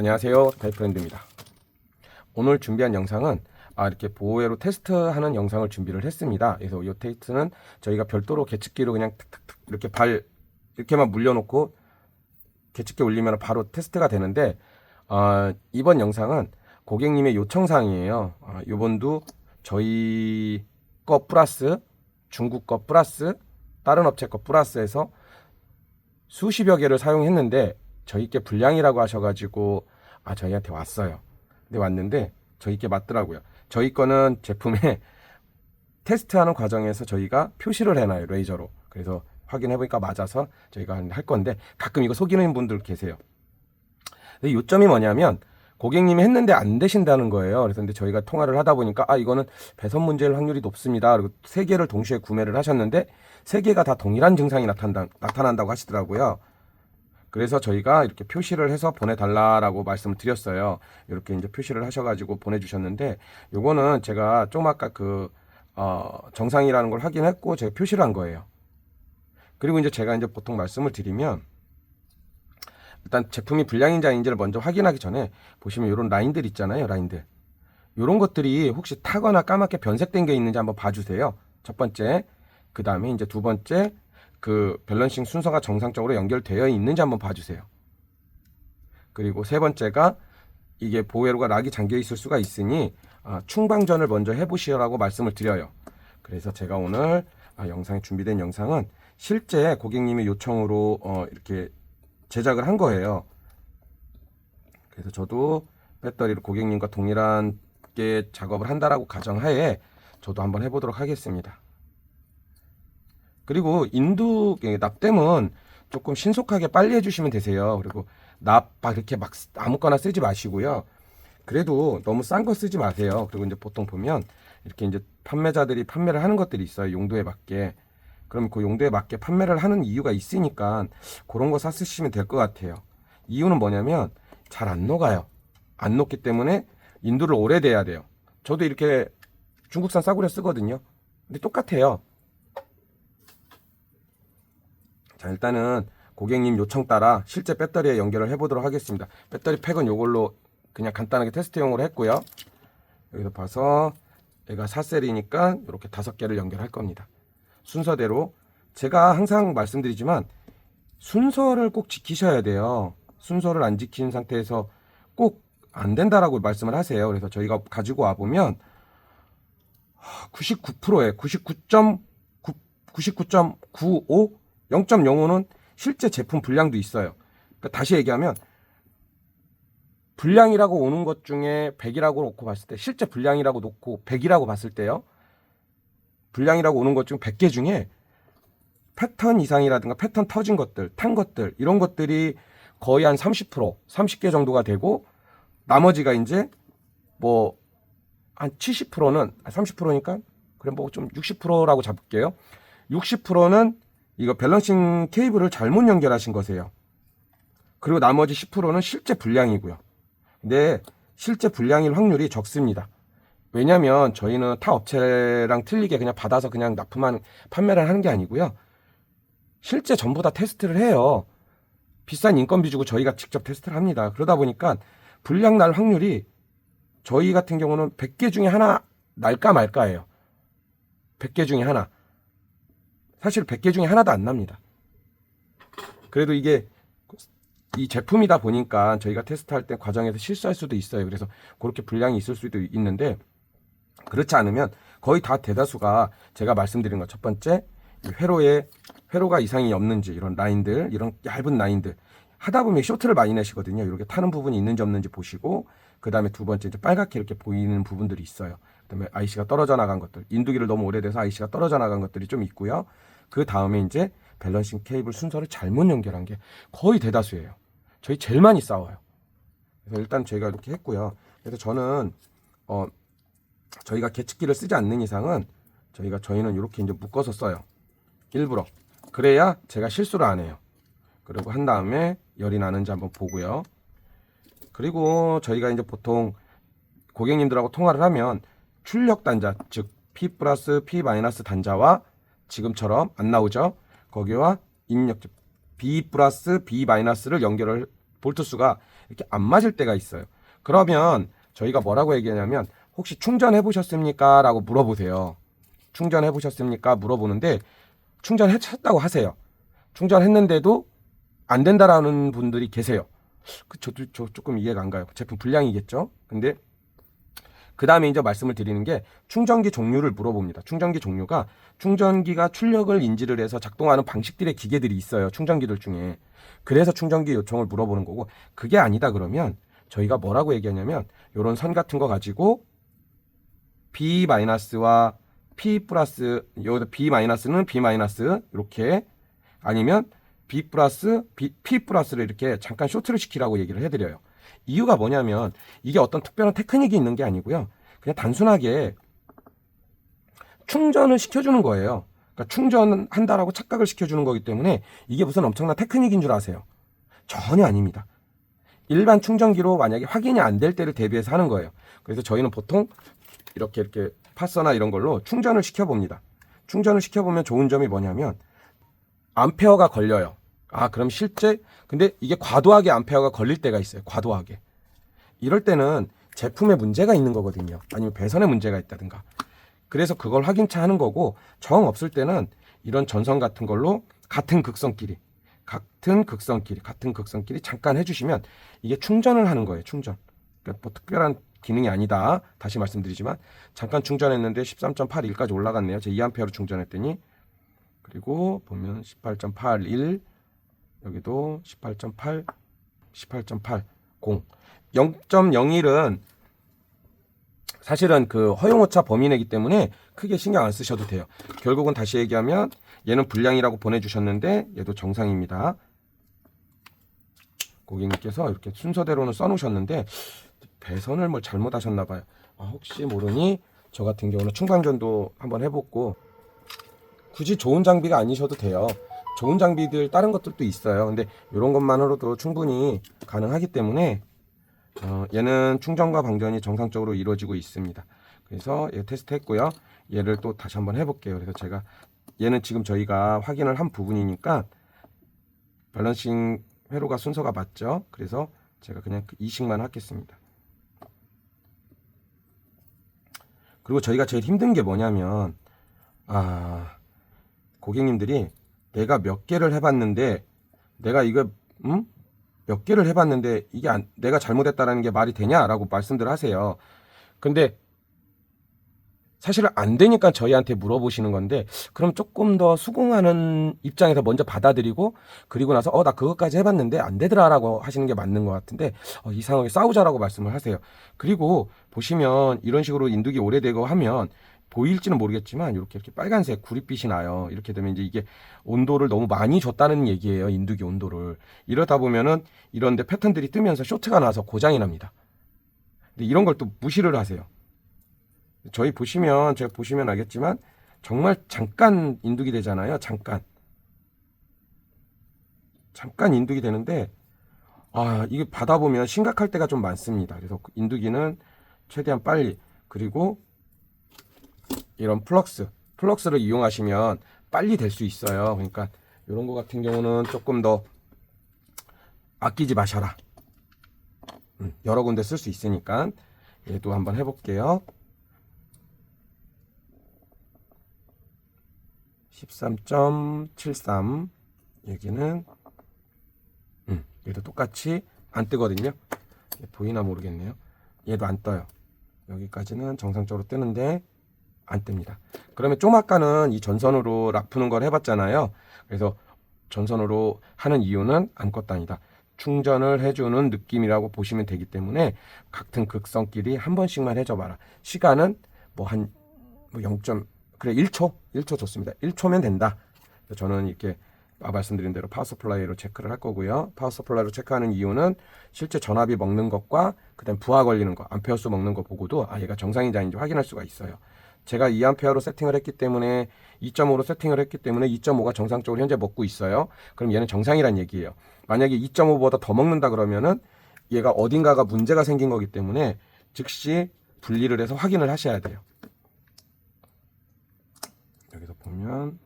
안녕하세요, 다이프렌드입니다. 오늘 준비한 영상은 이렇게 보호회로 테스트하는 영상을 준비를 했습니다. 그래서 이 테스트는 저희가 별도로 계측기로 그냥 탁탁탁 이렇게 이렇게만 물려놓고 계측기 올리면 바로 테스트가 되는데, 이번 영상은 고객님의 요청사항이에요. 요번도 저희 거 플러스 중국 거 플러스 다른 업체 거 플러스해서 수십여 개를 사용했는데 저희께 불량이라고 하셔가지고 저희한테 왔어요. 근데 왔는데 저희께 맞더라고요. 저희 거는 제품에 테스트하는 과정에서 저희가 표시를 해놔요, 레이저로. 그래서 확인해보니까 맞아서 저희가 할 건데, 가끔 이거 속이는 분들 계세요. 근데 요점이 뭐냐면 고객님이 했는데 안 되신다는 거예요. 그래서 근데 저희가 통화를 하다 보니까 이거는 배선 문제일 확률이 높습니다. 그리고 3개를 동시에 구매를 하셨는데 3개가 다 동일한 증상이 나타난다고 하시더라고요. 그래서 저희가 이렇게 표시를 해서 보내달라라고 말씀을 드렸어요. 이렇게 이제 표시를 하셔가지고 보내주셨는데, 요거는 제가 좀 아까 정상이라는 걸 확인했고 제가 표시를 한 거예요. 그리고 이제 제가 이제 보통 말씀을 드리면, 일단 제품이 불량인지 아닌지를 먼저 확인하기 전에 보시면 이런 라인들 있잖아요, 라인들. 이런 것들이 혹시 타거나 까맣게 변색된 게 있는지 한번 봐주세요. 첫 번째. 그 다음에 이제 두 번째, 밸런싱 순서가 정상적으로 연결되어 있는지 한번 봐주세요. 그리고 세 번째가 이게 보호회로가 락이 잠겨 있을 수가 있으니 충방전을 먼저 해보시라고 말씀을 드려요. 그래서 제가 오늘 영상에 준비된 영상은 실제 고객님의 요청으로 이렇게 제작을 한 거예요. 그래서 저도 배터리를 고객님과 동일하게 작업을 한다라고 가정하에 저도 한번 해보도록 하겠습니다. 그리고 납땜은 조금 신속하게 빨리 해주시면 되세요. 그리고 이렇게 막 아무거나 쓰지 마시고요. 그래도 너무 싼 거 쓰지 마세요. 그리고 이제 보통 보면 이렇게 이제 판매자들이 판매를 하는 것들이 있어요. 용도에 맞게. 그럼 그 용도에 맞게 판매를 하는 이유가 있으니까 그런 거 쓰시면 될 것 같아요. 이유는 뭐냐면 잘 안 녹아요. 안 녹기 때문에 인두를 오래 대야 돼요. 저도 이렇게 중국산 싸구려 쓰거든요. 근데 똑같아요. 자, 일단은 고객님 요청 따라 실제 배터리에 연결을 해보도록 하겠습니다. 배터리 팩은 이걸로 그냥 간단하게 테스트용으로 했고요. 여기서 봐서 얘가 4셀이니까 이렇게 5개를 연결할 겁니다. 순서대로 제가 항상 말씀드리지만 순서를 꼭 지키셔야 돼요. 순서를 안 지킨 상태에서 꼭 안 된다라고 말씀을 하세요. 그래서 저희가 가지고 와보면 99%에 99.95 0.05는 실제 제품 불량도 있어요. 그러니까 다시 얘기하면 불량이라고 오는 것 중에 100이라고 놓고 봤을 때, 실제 불량이라고 놓고 100이라고 봤을 때요, 불량이라고 오는 것 중 100개 중에 패턴 이상이라든가 패턴 터진 것들, 탄 것들, 이런 것들이 거의 한 30%, 30개 정도가 되고, 나머지가 이제 한 70%는 30%니까 그럼 좀 60%라고 잡을게요. 60%는 이거 밸런싱 케이블을 잘못 연결하신 거세요. 그리고 나머지 10%는 실제 불량이고요. 근데 실제 불량일 확률이 적습니다. 왜냐면 저희는 타 업체랑 틀리게 그냥 받아서 그냥 판매를 하는 게 아니고요. 실제 전부 다 테스트를 해요. 비싼 인건비 주고 저희가 직접 테스트를 합니다. 그러다 보니까 불량 날 확률이 저희 같은 경우는 100개 중에 하나 날까 말까예요. 100개 중에 하나. 사실 100개 중에 하나도 안 납니다. 그래도 이게 이 제품이다 보니까 저희가 테스트할 때 과정에서 실수할 수도 있어요. 그래서 그렇게 불량이 있을 수도 있는데, 그렇지 않으면 거의 다 대다수가 제가 말씀드린 것, 첫 번째 회로가 이상이 없는지, 이런 라인들, 이런 얇은 라인들 하다 보면 쇼트를 많이 내시거든요. 이렇게 타는 부분이 있는지 없는지 보시고, 그 다음에 두 번째 이제 빨갛게 이렇게 보이는 부분들이 있어요. 그 다음에 IC가 떨어져 나간 것들, 인두기를 너무 오래돼서 IC가 떨어져 나간 것들이 좀 있고요. 그 다음에 이제 밸런싱 케이블 순서를 잘못 연결한 게 거의 대다수예요. 저희 제일 많이 싸워요. 그래서 일단 저희가 이렇게 했고요. 그래서 저는 저희가 계측기를 쓰지 않는 이상은 저희는 이렇게 이제 묶어서 써요. 일부러. 그래야 제가 실수를 안 해요. 그리고 한 다음에 열이 나는지 한번 보고요. 그리고 저희가 이제 보통 고객님들하고 통화를 하면 출력 단자, 즉 P 플러스 P 마이너스 단자와 지금처럼 안 나오죠. 거기와 입력 B 플러스 B 마이너스를 연결을 볼트수가 이렇게 안 맞을 때가 있어요. 그러면 저희가 뭐라고 얘기하냐면 혹시 충전해 보셨습니까? 라고 물어보세요. 충전해 보셨습니까? 물어보는데 충전했다고 하세요. 충전했는데도 안 된다라는 분들이 계세요. 저도 조금 이해가 안 가요. 제품 불량이겠죠? 근데 그 다음에 이제 말씀을 드리는 게 충전기 종류를 물어봅니다. 충전기 종류가 충전기가 출력을 인지를 해서 작동하는 방식들의 기계들이 있어요. 충전기들 중에. 그래서 충전기 요청을 물어보는 거고, 그게 아니다 그러면 저희가 뭐라고 얘기하냐면 요런 선 같은 거 가지고 B-와 P 플러스, 여기다 B-는 B- 이렇게, 아니면 B 플러스, P 플러스를 이렇게 잠깐 쇼트를 시키라고 얘기를 해드려요. 이유가 뭐냐면 이게 어떤 특별한 테크닉이 있는 게 아니고요. 그냥 단순하게 충전을 시켜주는 거예요. 그러니까 충전한다라고 착각을 시켜주는 거기 때문에 이게 무슨 엄청난 테크닉인 줄 아세요? 전혀 아닙니다. 일반 충전기로 만약에 확인이 안 될 때를 대비해서 하는 거예요. 그래서 저희는 보통 이렇게 파서나 이런 걸로 충전을 시켜봅니다. 충전을 시켜보면 좋은 점이 뭐냐면 암페어가 걸려요. 그럼 실제 근데 이게 과도하게 암페어가 걸릴 때가 있어요. 과도하게. 이럴 때는 제품에 문제가 있는 거거든요. 아니면 배선에 문제가 있다든가. 그래서 그걸 확인차 하는 거고, 정 없을 때는 이런 전선 같은 걸로 같은 극선끼리 잠깐 해주시면 이게 충전을 하는 거예요. 충전. 그러니까 뭐 특별한 기능이 아니다. 다시 말씀드리지만 잠깐 충전했는데 13.81까지 올라갔네요. 제 2A로 충전했더니. 그리고 보면 18.81, 여기도 18.8, 18.80. 0.01은 사실은 그 허용오차 범위 내기 때문에 크게 신경 안 쓰셔도 돼요. 결국은 다시 얘기하면 얘는 불량이라고 보내주셨는데 얘도 정상입니다. 고객님께서 이렇게 순서대로는 써놓으셨는데 배선을 뭘 잘못하셨나 봐요. 혹시 모르니 저 같은 경우는 충방전도 한번 해보고, 굳이 좋은 장비가 아니셔도 돼요. 좋은 장비들 다른 것들도 있어요. 근데 이런 것만으로도 충분히 가능하기 때문에 얘는 충전과 방전이 정상적으로 이루어지고 있습니다. 그래서 얘 테스트 했고요. 얘를 또 다시 한번 해볼게요. 그래서 제가 얘는 지금 저희가 확인을 한 부분이니까 밸런싱 회로가 순서가 맞죠. 그래서 제가 그냥 이식만 하겠습니다. 그리고 저희가 제일 힘든 게 뭐냐면 고객님들이 내가 몇 개를 해봤는데 내가 이거 몇 개를 해봤는데 이게 내가 잘못했다라는 게 말이 되냐라고 말씀들 하세요. 근데 사실은 안 되니까 저희한테 물어보시는 건데, 그럼 조금 더 수긍하는 입장에서 먼저 받아들이고, 그리고 나서 나 그것까지 해봤는데 안 되더라라고 하시는 게 맞는 것 같은데, 이상하게 싸우자라고 말씀을 하세요. 그리고 보시면 이런 식으로 인두기 오래되고 하면 보일지는 모르겠지만 이렇게 빨간색 구릿빛이 나요. 이렇게 되면 이제 이게 온도를 너무 많이 줬다는 얘기예요. 인두기 온도를. 이러다 보면은 이런데 패턴들이 뜨면서 쇼트가 나서 고장이 납니다. 근데 이런 걸 또 무시를 하세요. 제가 보시면 알겠지만 정말 잠깐 인두기 되잖아요. 잠깐 인두기 되는데 이게 받아보면 심각할 때가 좀 많습니다. 그래서 인두기는 최대한 빨리, 그리고 이런 플럭스를 이용하시면 빨리 될 수 있어요. 그러니까 이런 거 같은 경우는 조금 더 아끼지 마셔라. 여러 군데 쓸 수 있으니까. 얘도 한번 해볼게요. 13.73. 여기는 얘도 똑같이 안 뜨거든요. 보이나 모르겠네요. 얘도 안 떠요. 여기까지는 정상적으로 뜨는데 안 뜹니다. 그러면 좀 아까는 이 전선으로 락 푸는 걸 해봤잖아요. 그래서 전선으로 하는 이유는 아무것도 아니다. 충전을 해주는 느낌이라고 보시면 되기 때문에 같은 극선끼리 한 번씩만 해줘봐라. 시간은 한 1초 좋습니다. 1초면 된다. 저는 이렇게 말씀드린 대로 파워 서플라이로 체크를 할 거고요. 파워 서플라이로 체크하는 이유는 실제 전압이 먹는 것과 그다음 부하 걸리는 거, 암페어 수 먹는 거 보고도 얘가 정상인지 아닌지 확인할 수가 있어요. 제가 2A로 세팅을 했기 때문에 2.5로 세팅을 했기 때문에 2.5가 정상적으로 현재 먹고 있어요. 그럼 얘는 정상이란 얘기예요. 만약에 2.5보다 더 먹는다 그러면은 얘가 어딘가가 문제가 생긴 거기 때문에 즉시 분리를 해서 확인을 하셔야 돼요. 여기서 보면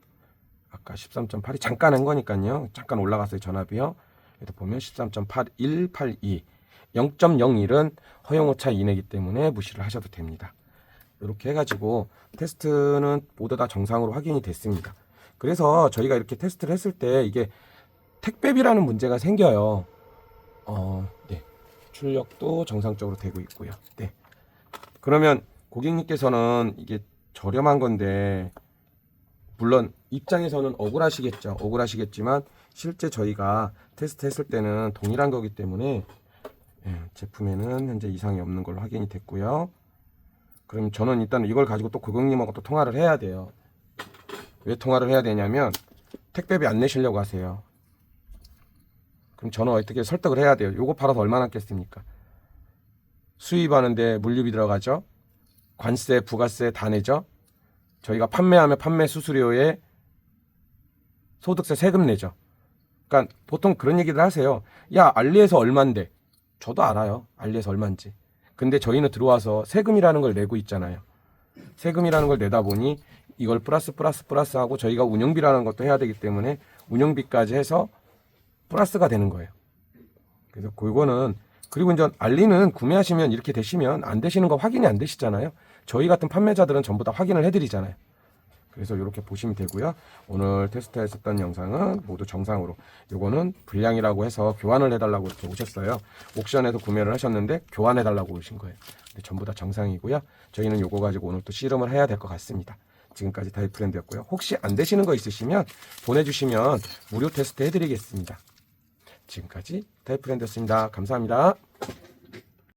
아까 13.8이 잠깐 한 거니까요. 잠깐 올라갔어요. 전압이요. 여기서 보면 13.8182. 0.01은 허용오차 이내이기 때문에 무시를 하셔도 됩니다. 이렇게 해가지고 테스트는 모두 다 정상으로 확인이 됐습니다. 그래서 저희가 이렇게 테스트를 했을 때 이게 택배비라는 문제가 생겨요. 네. 출력도 정상적으로 되고 있고요. 네. 그러면 고객님께서는 이게 저렴한 건데 물론 입장에서는 억울하시겠죠. 억울하시겠지만 실제 저희가 테스트 했을 때는 동일한 거기 때문에 제품에는 현재 이상이 없는 걸로 확인이 됐고요. 그럼 저는 일단 이걸 가지고 또 고객님하고 또 통화를 해야 돼요. 왜 통화를 해야 되냐면 택배비 안 내시려고 하세요. 그럼 저는 어떻게 설득을 해야 돼요. 요거 팔아서 얼마나 겠습니까? 수입하는데 물류비 들어가죠. 관세, 부가세 다 내죠. 저희가 판매하면 판매 수수료에 소득세 세금 내죠. 그러니까 보통 그런 얘기를 하세요. 야, 알리에서 얼만데. 저도 알아요. 알리에서 얼만지. 근데 저희는 들어와서 세금이라는 걸 내고 있잖아요. 세금이라는 걸 내다 보니 이걸 플러스 하고 저희가 운영비라는 것도 해야 되기 때문에 운영비까지 해서 플러스가 되는 거예요. 그래서 그거는 그리고 이제 알리는 구매하시면 이렇게 되시면 안 되시는 거 확인이 안 되시잖아요. 저희 같은 판매자들은 전부 다 확인을 해드리잖아요. 그래서 이렇게 보시면 되고요. 오늘 테스트했었던 영상은 모두 정상으로 요거는 불량이라고 해서 교환을 해달라고 이렇게 오셨어요. 옥션에서 구매를 하셨는데 교환해달라고 오신 거예요. 근데 전부 다 정상이고요. 저희는 요거 가지고 오늘 또 실험을 해야 될 것 같습니다. 지금까지 다이프렌드였고요. 혹시 안 되시는 거 있으시면 보내주시면 무료 테스트 해드리겠습니다. 지금까지 다이프렌드였습니다. 감사합니다.